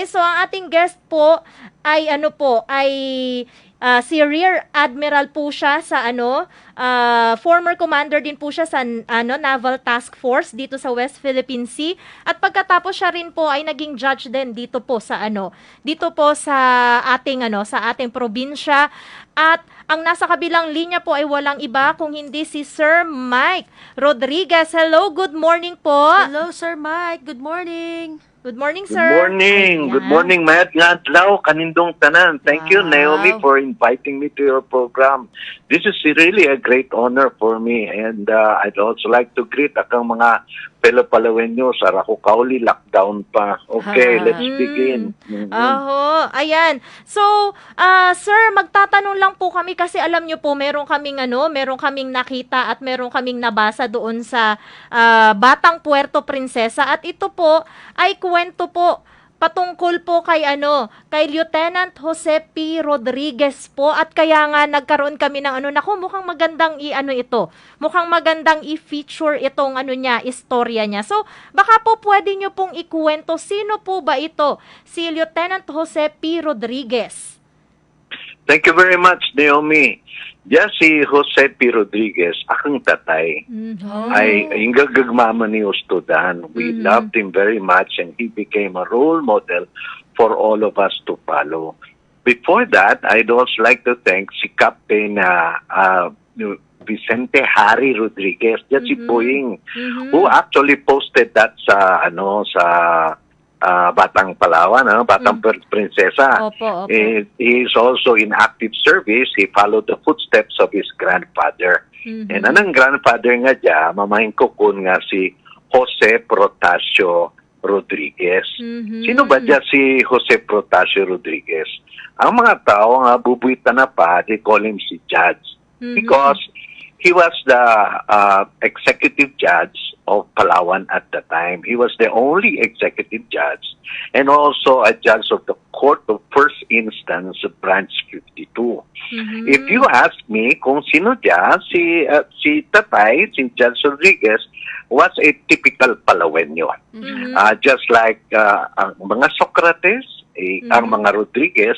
so ang ating guest po ay si Rear Admiral po siya sa former commander din po siya sa Naval Task Force dito sa West Philippine Sea, at pagkatapos siya rin po ay naging judge din dito po sa ating probinsya. At ang nasa kabilang linya po ay walang iba kung hindi si Sir Mike Rodriguez. Hello, good morning po. Hello, Sir Mike. Good morning. Good morning, Good sir. morning. Ayan. Good morning, Matt. Ngadlaw, kanindong tanan. Thank you, Wow. Naomi, for inviting me to your program. This is really a great honor for me. And I'd also like to greet akang mga fellow Palaweños. Arako kauli, lockdown pa. Okay, let's begin. Aho, ayan. So, sir, magtatanong lang po kami kasi alam nyo po, meron kaming nakita at meron kaming nabasa doon sa Batang Puerto Princesa, at ito po ay kwento po patungkol po kay Lieutenant Jose P. Rodriguez po, at kaya nga nagkaroon kami ng mukhang magandang mukhang magandang i-feature itong istorya niya. So, baka po pwede nyo pong ikuwento, sino po ba ito, si Lieutenant Jose P. Rodriguez? Thank you very much, Naomi. Si Jose P. Rodriguez, akong tatay, ay ingagagmama ni Ustudan. We loved him very much and he became a role model for all of us to follow. Before that, I'd also like to thank si Captain Vicente Harry Rodriguez, si Boying, who actually posted that sa Batang Palawan, Batang Princesa. Opo. He is also in active service. He followed the footsteps of his grandfather. And anang grandfather nga dya, mamahin ko kun nga si Jose Protasio Rodriguez. Sino ba dya si Jose Protasio Rodriguez? Ang mga tao nga bubuitan na pa, they call him si Judge. Because he was the executive judge of Palawan at the time. He was the only executive judge and also a judge of the Court of First Instance, Branch 52. If you ask me kung sino dya, si Tatay, si Judge Rodriguez, was a typical Palawenyo. Just like ang mga Socrates, ang mga Rodriguez,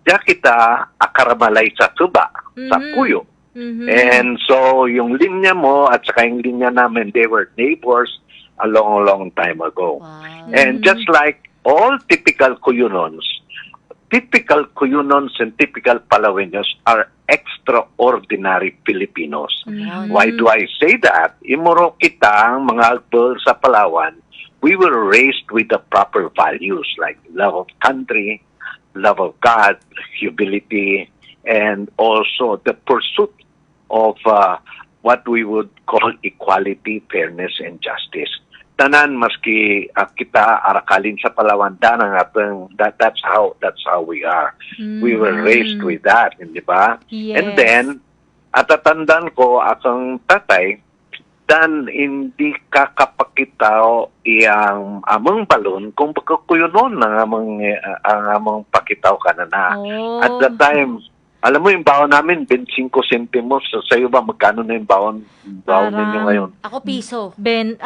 dya kita akaramalay sa tuba, sa kuyo. And so, yung linya mo at saka yung linya namin, they were neighbors a long time ago. Wow. And just like all typical Cuyunons and typical Palaweños are extraordinary Filipinos. Why do I say that? Imuro kitang mga albol sa Palawan, we were raised with the proper values like love of country, love of God, humility, and also the pursuit of what we would call equality, fairness, and justice. Tanan maski kita arakalin sa Palawan that's how we are. We were raised with that, di ba? Yes. And then atatandaan ko akong tatay dan hindi kakapakitaw iyang among balon kung pagkakuyunon ang among pakitaw kanana. Oh. At that time, alam mo yung baon namin, 25 centimos. So, sa'yo ba, magkano na yung baon ninyo ngayon? Ako piso. 20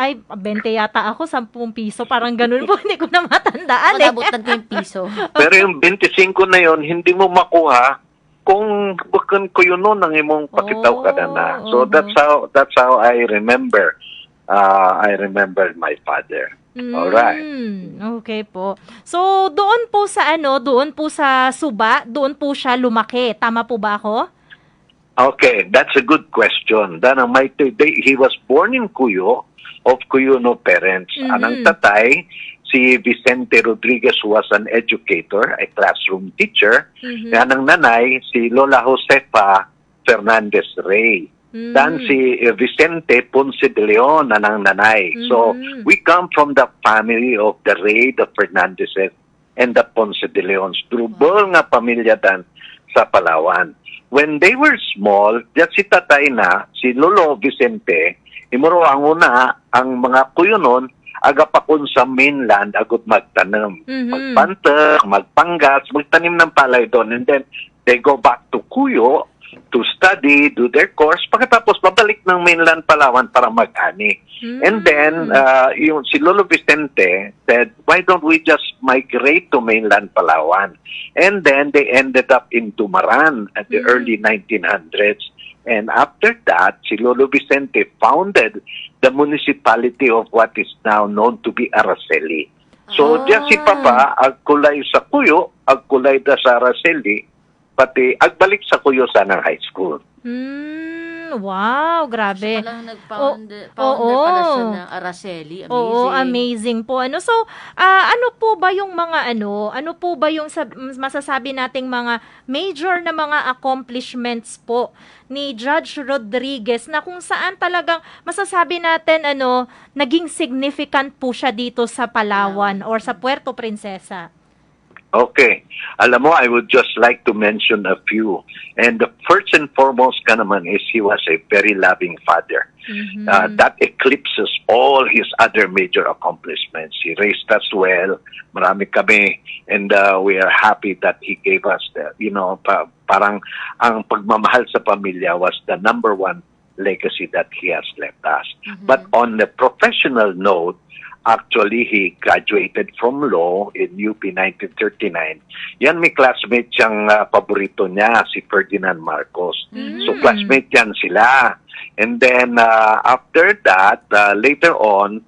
yata ako, 10 piso. Parang ganun po, hindi ko na matandaan. Pag-abutan ko yung piso. Pero yung 25 na yon hindi mo makuha kung bukan ko yun nun ang imong pakitaw kanana. So, that's how I remember. I remember my father. Alright. Okay po. So, doon po sa Suba, doon po siya lumaki. Tama po ba ako? Okay, that's a good question. He was born in Cuyo, of Cuyuno parents. Anang tatay, si Vicente Rodriguez was an educator, a classroom teacher. Anang nanay, si Lola Josefa Fernandez Rey. Dan si Vicente Ponce de Leon anang nanay. So, we come from the family of the Rey, the Fernandezes, and the Ponce de Leons. Trubol nga pamilya dan sa Palawan. When they were small, si tatay na, si Lolo Vicente, imuro ang una, ang mga Cuyunon, agapakon sa mainland, agud magtanam. Magpantag, magpanggas, magtanim ng palay doon, and then they go back to Cuyo to study, do their course, pagkatapos babalik ng mainland Palawan para mag-ani. And then, yung si Lolo Vicente said, why don't we just migrate to mainland Palawan? And then they ended up in Dumaran at the early 1900s. And after that, si Lolo Vicente founded the municipality of what is now known to be Araceli. So, diya si Papa, agkulay sa Kuyo, agkulay da sa Araceli, pati agbalik sa Kuyo Sanang High School. Wow, grabe. Palang nag-founder pala siya ng Araceli. Amazing. Oo, amazing po. So, ano po ba yung mga ano po ba yung masasabi nating mga major na mga accomplishments po ni Judge Rodriguez na kung saan talagang masasabi natin naging significant po siya dito sa Palawan or sa Puerto Princesa? Okay. Alam mo, I would just like to mention a few. And the first and foremost ka naman is he was a very loving father. That eclipses all his other major accomplishments. He raised us well. Marami kami. And we are happy that he gave us the, parang ang pagmamahal sa pamilya was the number one legacy that he has left us. But on the professional note, actually, he graduated from law in UP 1939. Yan, may classmate siyang paborito niya, si Ferdinand Marcos. So, classmate yan sila. And then, after that, later on,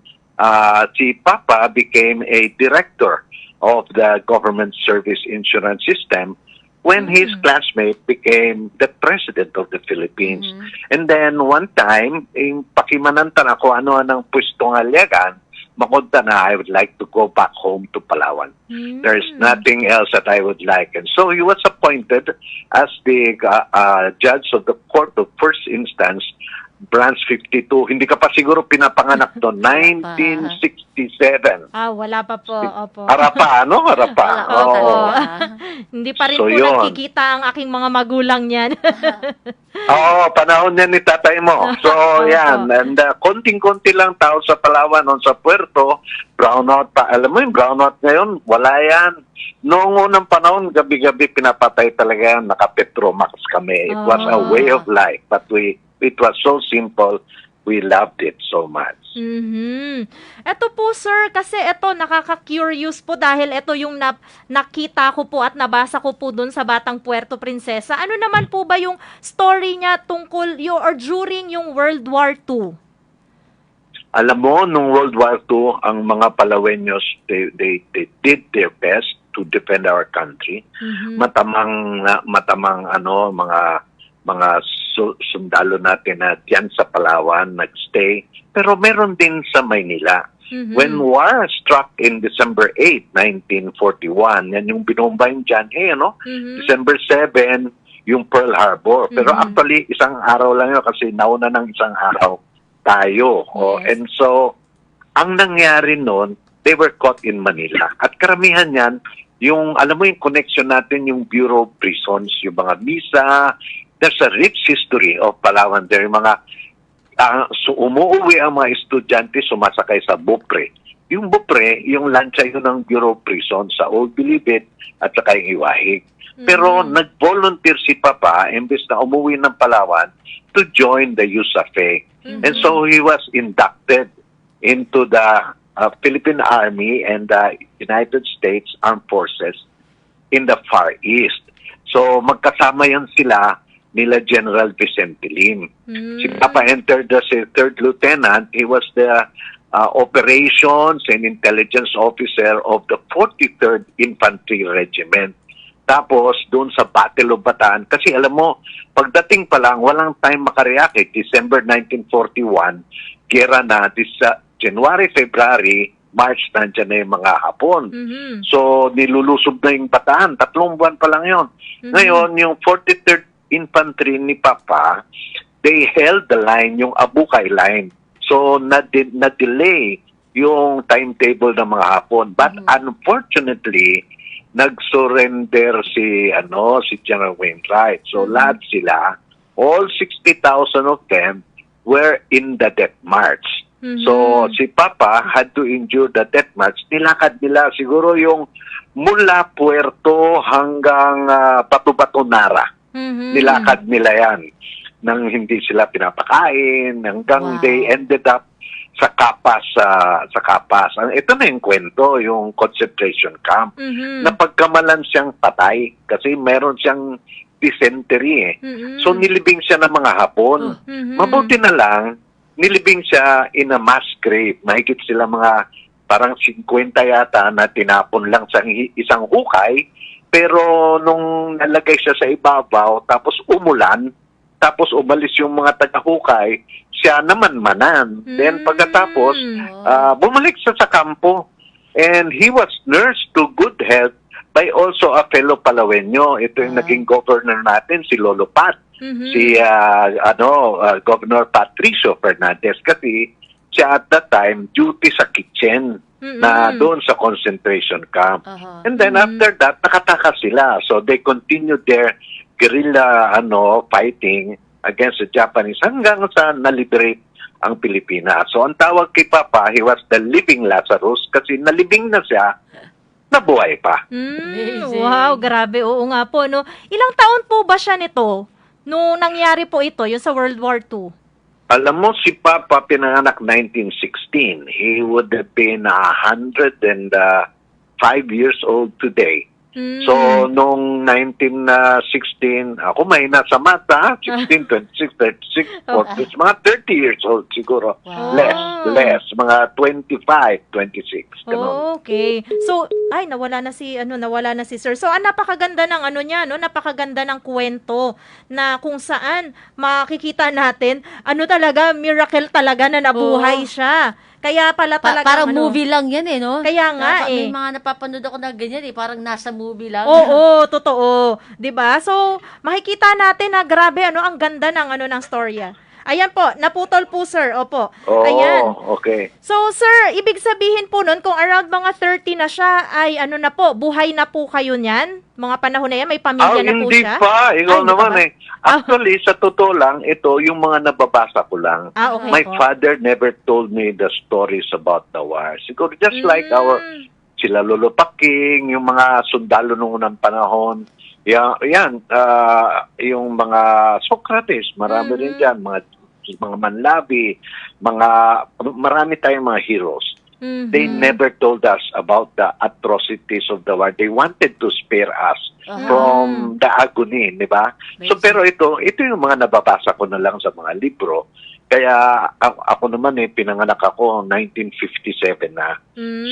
si Papa became a director of the government service insurance system when his classmate became the president of the Philippines. And then, one time, pakimananta na kung ano ang pwestong alyagan, makunta na, I would like to go back home to Palawan. There's nothing else that I would like. And so he was appointed as the judge of the Court of First Instance, Branch 52. Hindi ka pa siguro pinapanganak doon. 1967. Wala pa po. Opo. Harapa, ano? Harapa. Opo. Hindi pa rin So, po yun. nakikita ang aking mga magulang niyan. Panahon yan ni tatay mo. So, yan. And konting-konti lang tao sa Palawan o sa Puerto, brownout pa. Alam mo yung brownout ngayon, wala yan. Noong unang panahon, gabi-gabi pinapatay talaga yan. Naka-Petromax kami. It was a way of life. But it was so simple. We loved it so much. Ito po, sir, kasi ito nakaka-curious po dahil ito yung nakita ko po at nabasa ko po dun sa Batang Puerto Princesa. Ano naman po ba yung story niya tungkol or during yung World War II? Alam mo, nung World War II, ang mga Palaweños, they did their best to defend our country. Matamang mga sundalo natin na diyan sa Palawan nagstay, pero meron din sa Maynila. When war struck in December 8, 1941, yan yung binomba yung Janhe, December 7, yung Pearl Harbor. Pero actually, isang araw lang yun kasi nauna ng isang araw tayo. And so, ang nangyari noon, they were caught in Manila. At karamihan yan, yung, alam mo yung connection natin, yung Bureau of Prisons, yung mga misa. There's a rich history of Palawan. There yung mga umuwi ang mga estudyante, sumasakay sa Bupre. Yung Bupre, yung lancha yun ng Bureau of Prisons sa Old Bilibid at saka yung Iwahig. Pero nag-volunteer si Papa, imbes na umuwi ng Palawan, to join the USAFE. And so he was inducted into the Philippine Army and the United States Armed Forces in the Far East. So magkasama yan sila nila General Vicente Lim. Si Papa entered as a third lieutenant. He was the operations and intelligence officer of the 43rd Infantry Regiment. Tapos, doon sa Battle of Bataan, kasi alam mo, pagdating pa lang, walang time makareact. December 1941, gera na. January, February, March, nandiyan na yung mga Hapon. So, nilulusob na yung Bataan. 3 buwan pa lang yun. Ngayon, yung 43rd Infantry ni Papa, they held the line, yung Abukay line. So, na-delay yung timetable ng mga Hapon. But unfortunately, nag-surrender si General Wainwright. So, lahat sila, all 60,000 of them were in the death march. So, si Papa had to endure the death march. Nilakad nila siguro yung mula Puerto hanggang Batu-Batu, Nara. Mhm. Nilakad nila yan nang hindi sila pinapakain hanggang Wow. they ended up sa Kapas. Ito na yung kwento, yung concentration camp. Mhm. Napagkamalan siyang patay kasi meron siyang dysentery eh. Mhm. So nilibing siya ng mga Hapon. Mhm. Mabuti na lang, nilibing siya in a mass grave. Mahigit sila mga parang 50 yata na tinapon lang sa isang hukay. Pero nung nalagay siya sa ibabaw, tapos umulan, tapos umalis yung mga taga-hukay, siya naman manan. Then pagkatapos, bumalik siya sa kampo. And he was nursed to good health by also a fellow Palawenyo. Ito yung naging governor natin, si Lolo Pat. Mhm. Si Governor Patricio Fernandez kasi siya at that time duty sa kitchen na doon sa concentration camp. Aha. And then after that, nakataka sila. So they continued their guerrilla fighting against the Japanese hanggang sa na-liberate ang Pilipinas. So ang tawag kay Papa, he was the living Lazarus kasi nalibing na siya, nabuhay pa. Amazing. Wow, grabe. Oo nga po, no? Ilang taon po ba siya nito nung nangyari po ito, yung sa World War II? Alam mo, si Papa pinanganak 1916. He would have been 105 years old today. So, noong 1916, ako may nasa mata, 16, 26, 36, 40, mga 30 years old siguro. Wow. Less, mga 25, 26. Ganun. Okay. So, nawala na si Sir. So, napakaganda ng niya, no? Napakaganda ng kwento na kung saan makikita natin talaga miracle talaga na nabuhay siya. Kaya pala talaga Parang movie lang yan eh, no? Kaya nga May mga napapanood ako na ganyan eh, parang nasa movie lang. Oo, totoo. 'Di ba? So, makikita natin na grabe ang ganda ng ng storya. Ayan po, naputol po sir. Opo. Oo, Ayan. okay. So, sir, ibig sabihin po nun, kung around mga 30 na siya, ay na po, buhay na po kayo niyan? Mga panahon na yan, may pamilya na po Hindi siya? pa. Ikaw Hindi naman pa ba? eh. Actually, sa totoo lang, ito yung mga nababasa ko lang. Okay My po. father never told me the stories about the war. Siguro just like sila Lolo Paking, yung mga sundalo noong unang panahon. Yan, yung mga Socrates, marami rin dyan, mga Manlabi, marami tayong mga heroes. They never told us about the atrocities of the war. They wanted to spare us from the agony, di ba? So, pero ito yung mga nababasa ko na lang sa mga libro. Kaya ako naman pinanganak ako 1957 na.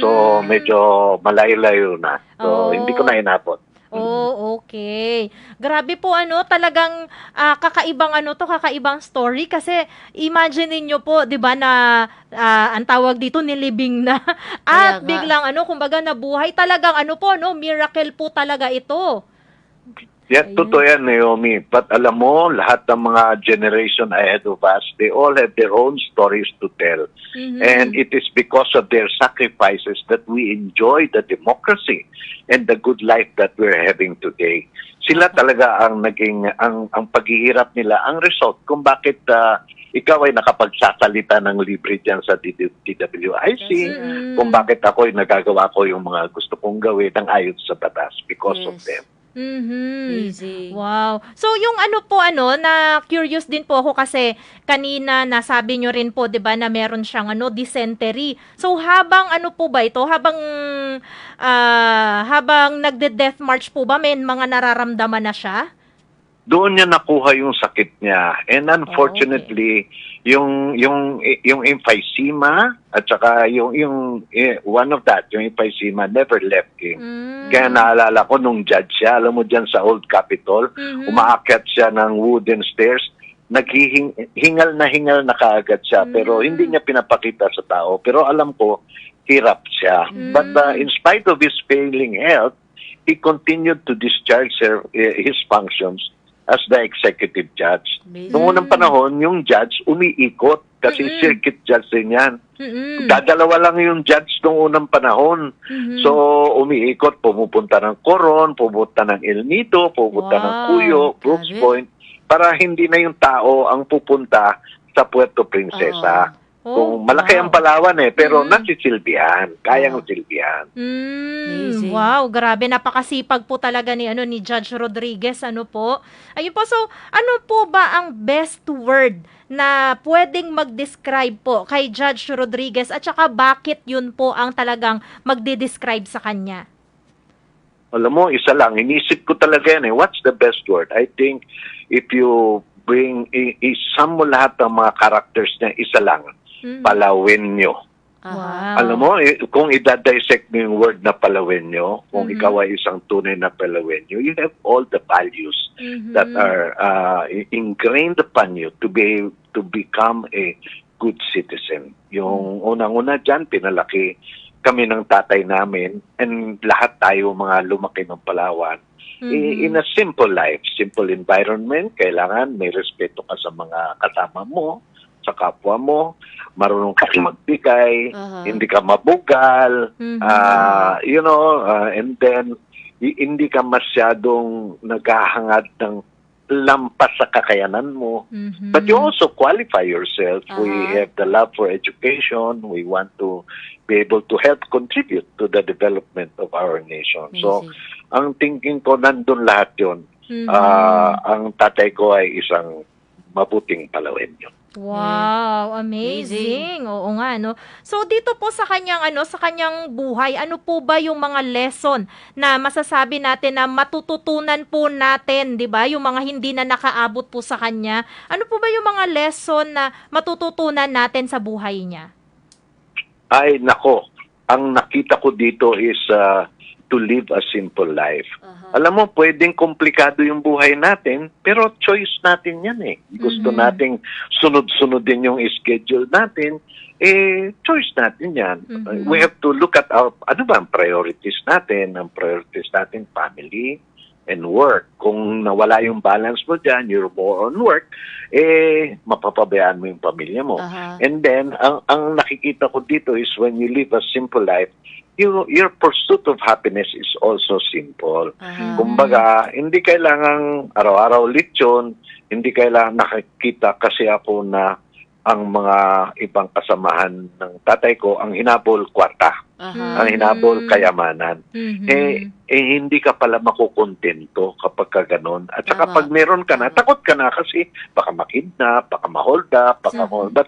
So, medyo malayo-layo na. So, hindi ko na inabot. Oh, okay. Grabe po talagang kakaibang story kasi imagine niyo po, 'di ba na ang tawag dito nilibing na at Kaya nga. biglang kumbaga nabuhay talagang miracle po talaga ito. Yan, totoo yan, Naomi. But alam mo, lahat ng mga generation ahead of us, they all have their own stories to tell. And it is because of their sacrifices that we enjoy the democracy and the good life that we're having today. Sila talaga ang naging, ang paghihirap nila, ang result kung bakit ikaw ay nakapagsasalita ng libre dyan sa DWIC, kung bakit ako ay nagagawa ko yung mga gusto kong gawin ng ayon sa batas because of them. Easy. Wow. So yung na curious din po ako kasi kanina nasabi nyo rin po 'di ba na meron siyang dysentery. So habang po ba ito? Habang nagde-death march po ba may mga nararamdaman na siya? Doon niya nakuha yung sakit niya. And unfortunately, yung emphysema at saka yung one of that, yung emphysema never left him. Kaya naalala ko nung judge siya, alam mo dyan sa Old Capitol, umaakyat siya ng wooden stairs, hingal na kaagad siya, pero hindi niya pinapakita sa tao. Pero alam ko, hirap siya. But in spite of his failing health, he continued to discharge his functions as the executive judge. Noong unang panahon, yung judge umiikot kasi circuit judge din yan. Dadalawa lang yung judge noong unang panahon. So, umiikot, pumupunta ng Coron, pupunta ng El Nido, pupunta ng Cuyo, Brooks Point, para hindi na yung tao ang pupunta sa Puerto Princesa. Kung malaki ang Palawan pero nasisilbihan, kayang Oh. silbihan. Amazing. Wow, grabe, napakasipag po talaga ni Judge Rodriguez, ano po. Ayun po, so ano po ba ang best word na pwedeng mag-describe po kay Judge Rodriguez at saka bakit yun po ang talagang magde-describe sa kanya? Alam mo, isa lang, inisip ko talaga yan What's the best word? I think if you bring, isam mo lahat ng mga characters niya, isa lang, Palawenyo. Aha. Wow. Alam mo, kung i-dissect mo yung word na Palawenyo, kung ikaw ay isang tunay na Palawenyo, you have all the values that are ingrained upon you to become a good citizen. Yung unang-una dyan, pinalaki kami ng tatay namin, and lahat tayo mga lumaki ng Palawan. In a simple life, simple environment, kailangan may respeto ka sa mga kasama mo, sa kapwa mo, marunong ka magbigay, hindi ka mabugal, and then hindi ka masyadong naghahangad ng lampas sa kakayanan mo. But you also qualify yourself. We have the love for education. We want to be able to help contribute to the development of our nation. So, ang thinking ko, nandun lahat yun. Ang tatay ko ay isang mabuting Palawenyo. Wow, amazing. Oo nga, no. So dito po sa kanyang sa kanyang buhay, ano po ba yung mga lesson na masasabi natin na matututunan po natin, 'di ba? Yung mga hindi na nakaabot po sa kanya. Ano po ba yung mga lesson na matututunan natin sa buhay niya? Ay, nako. Ang nakita ko dito is to live a simple life. Alam mo, pwedeng komplikado yung buhay natin, pero choice natin yan Gusto nating sunod-sunodin yung schedule natin, choice natin yan. We have to look at ano ba ang priorities natin? Ang priorities natin, family and work. Kung nawala yung balance mo dyan, you're more on work, mapapabayaan mo yung pamilya mo. And then, ang nakikita ko dito is when you live a simple life, your pursuit of happiness is also simple. Kumbaga, hindi kailangang araw-araw lechon, hindi kailangan nakikita kasi ako na ang mga ibang kasamahan ng tatay ko, ang hinabol kwarta, ang hinabol kayamanan. Hindi ka pala makukontento kapag ka ganun. At saka pag meron ka na, takot ka na kasi baka makidnap, baka ma-hold up, but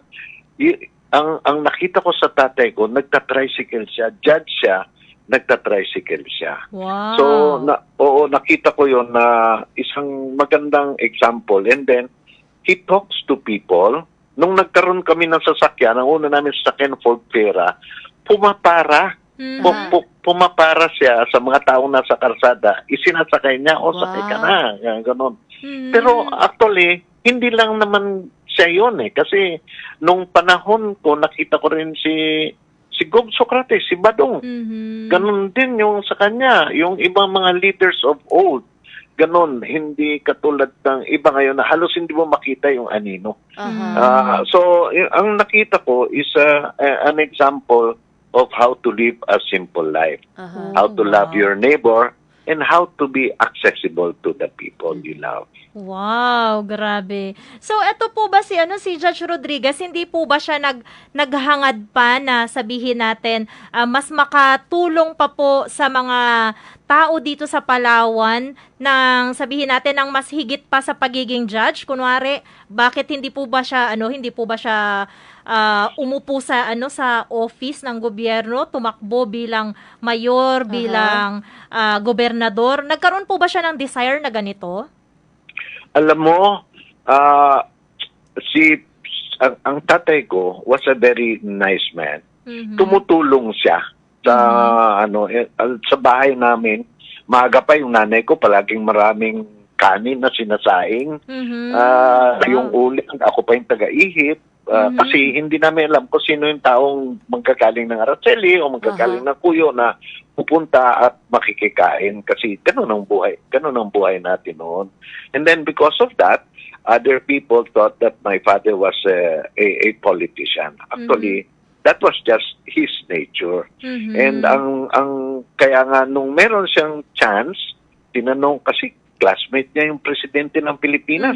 ang nakita ko sa tatay ko, nagta-tricycle siya, judge siya, nagta-tricycle siya. Wow. So, nakita ko yon na isang magandang example. And then, he talks to people. Nung nagkaroon kami ng sasakyan, ang una namin sasakyan, Ford Fiera, pumapara. Pumapara siya sa mga taong nasa karsada. Isinasakay niya, sakay ka na. Ganon. Pero actually, hindi lang naman siya yun kasi nung panahon ko nakita ko rin si Gob Socrates, si Badong. Ganon din yung sa kanya, yung ibang mga leaders of old. Ganon, hindi katulad ng iba ngayon na halos hindi mo makita yung anino. So, ang nakita ko is an example of how to live a simple life, how to love your neighbor, and how to be accessible to the people you love. Wow, grabe. So, eto po ba si Judge Rodriguez, hindi po ba siya naghangad pa na sabihin natin, mas makatulong pa po sa mga tao dito sa Palawan nang sabihin natin ng mas higit pa sa pagiging judge? Kunwari, bakit hindi po ba siya umupo sa sa office ng gobyerno, tumakbo bilang mayor, bilang gobernador? Nagkaroon po ba siya ng desire na ganito? Alam mo, ang tatay ko was a very nice man. Tumutulong siya sa sa bahay namin. Maaga pa yung nanay ko, palaging maraming kanin na sinasaing. Yung uling, ako pa yung taga-ihip. Kasi hindi namin alam kung sino yung taong magkagaling ng Araceli o magkagaling ng Kuyo na pupunta at makikikain kasi ganun ang buhay natin noon. And then because of that, other people thought that my father was a politician. Actually, that was just his nature. And ang kaya nga nung meron siyang chance, tinanong kasi classmate niya yung presidente ng Pilipinas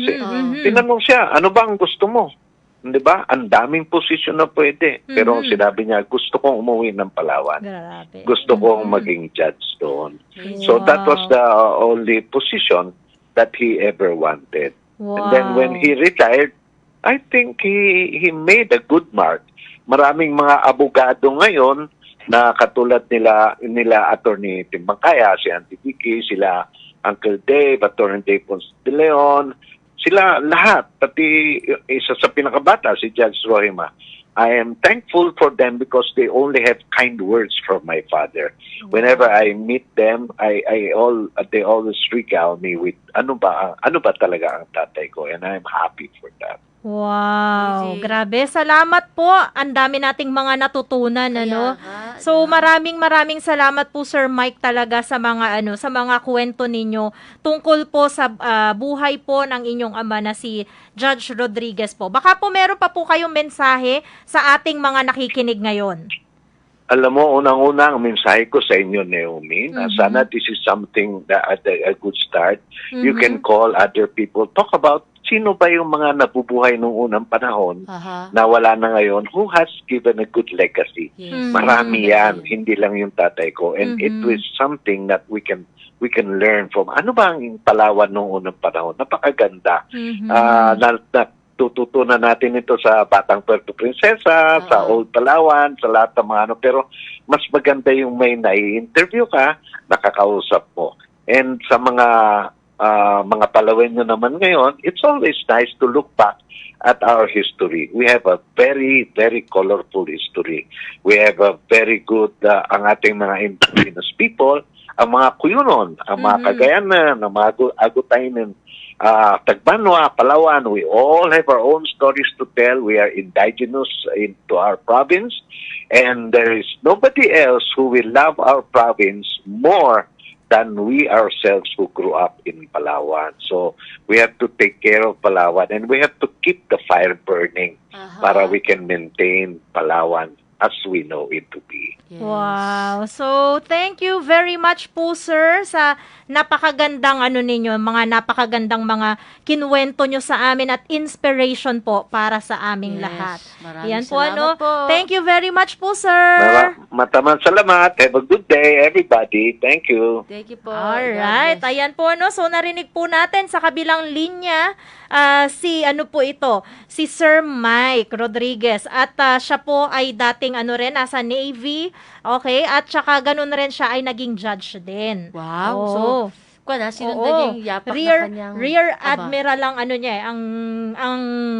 Tinanong siya, ano ba ang gusto mo? di ba? Ang daming posisyon na pwede. Pero Mhm. sinabi niya, gusto kong umuwi ng Palawan. Grabe. Gusto kong Mhm. maging judge doon. Amazing. So that was Wow. the only position that he ever wanted. Wow. And then when he retired, I think he made a good mark. Maraming mga abogado ngayon na katulad nila Attorney Timbangkaya, si Auntie Vicky, sila Uncle Dave, Attorney Dave Ponce de Leon, sila lahat, pati isa sa pinakabata, si Judge Rohima. I am thankful for them because they only have kind words from my father. Whenever I meet them, they always regale me with ano ba talaga ang tatay ko, and I'm happy for that. Wow, Amazing. grabe. Salamat po. Ang dami nating mga natutunan, Kaya ano. nga, So na- maraming salamat po Sir Mike talaga sa mga sa mga kwento ninyo tungkol po sa buhay po ng inyong ama na si Judge Rodriguez po. Baka po meron pa po kayong mensahe sa ating mga nakikinig ngayon. Alam mo, unang-una ang mensahe ko sa inyo, Naomi, na Mhm. sana this is something that a good start. You Mhm. can call other people, talk about sino ba yung mga nabubuhay nung unang panahon Aha. na wala na ngayon, who has given a good legacy. Yes. Mhm. Marami yan, hindi lang yung tatay ko. And it Mhm. was something that we can learn from. Ano ba ang Palawan nung unang panahon? Napakaganda. Mhm. Tututunan natin ito sa Batang Puerto Princesa, sa Old Palawan, sa lahat ng mga ano. Pero mas maganda yung may nai-interview ka, nakakausap mo. And sa mga Palawenyo naman ngayon, it's always nice to look back at our history. We have a very, very colorful history. We have a very good, ang ating mga indigenous people, ang mga Kuyunon, ang mga Mhm. Cagayanan, ang mga Agutaynon, Tagbanwa, Palawan, we all have our own stories to tell. We are indigenous into our province, and there is nobody else who will love our province more than we ourselves who grew up in Palawan. So we have to take care of Palawan, and we have to keep the fire burning Aha. para we can maintain Palawan as we know it to be. Yes. Wow. So, thank you very much po, sir, sa napakagandang ninyo, mga napakagandang mga kinuwento nyo sa amin at inspiration po para sa aming Yes. lahat. Maraming Yan po, salamat po. Thank you very much po, sir. Matamang salamat. Have a good day, everybody. Thank you. Thank you po. Alright, God bless. ayan po, so narinig po natin sa kabilang linya, si Sir Mike Rodriguez, at siya po ay dating nasa Navy, okay, at saka ganun rin siya ay naging judge din. Wow. Oo. So, sinundan Oo. yung yapak Rear, na kanyang Rear ama. Admiral ang niya, ang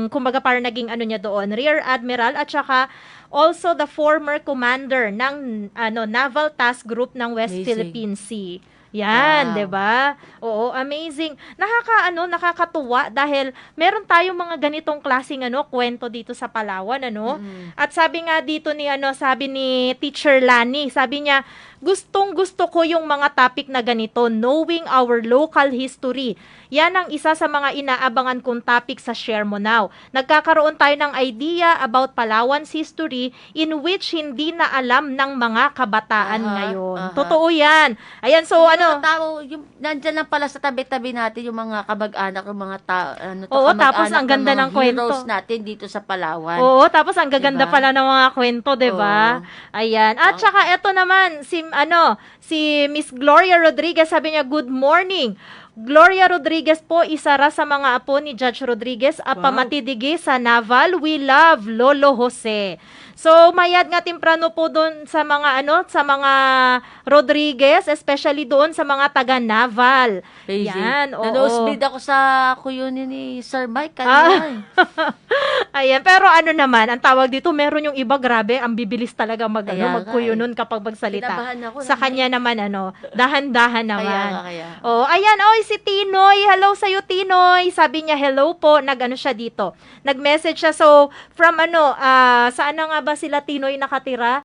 kumbaga parang naging niya doon, Rear Admiral, at saka also the former commander ng Naval Task Group ng West Amazing. Philippine Sea. Yan, Wow. 'di ba? Oo, amazing. Nakakatuwa dahil meron tayong mga ganitong klaseng kwento dito sa Palawan, Mm. At sabi nga dito sabi ni Teacher Lani, sabi niya, gustong-gusto ko yung mga topic na ganito, knowing our local history. Yan ang isa sa mga inaabangan kong topic sa Share Mo Now. Nagkakaroon tayo ng idea about Palawan's history in which hindi na alam ng mga kabataan Aha, ngayon. aha. Totoo yan. Ayan, so Yung mga tao, nandyan lang pala sa tabi-tabi natin yung mga kamag-anak, yung mga Oo, kamag-anak tapos ang ganda mga ng kwento. heroes natin dito sa Palawan. Oo, tapos ang gaganda Diba? pala ng mga kwento, 'di ba? Ayan. At saka eto naman si Miss Gloria Rodriguez, sabi niya, good morning. Gloria Rodriguez po, isa ra sa mga apo ni Judge Rodriguez, apamatidigi sa Naval. We love Lolo Jose. So, mayad nga timprano po doon sa mga sa mga Rodriguez, especially doon sa mga taga-Naval. Crazy. Yan, oo. Nanoosebleed ako sa kuyunin ni Sir Mike Ah. kanina. Ayan, pero naman, ang tawag dito, meron yung iba, grabe, ang bibilis talaga Kaya nga magkuyunon kapag magsalita. Kinabahan ako. Sa kanya naman, dahan-dahan naman. Kaya. Oh, ayan, si Tinoy. Hello sa'yo, Tinoy. Sabi niya, hello po. Siya dito. Nag-message siya. So, from saan na nga ba sila Tinoy nakatira?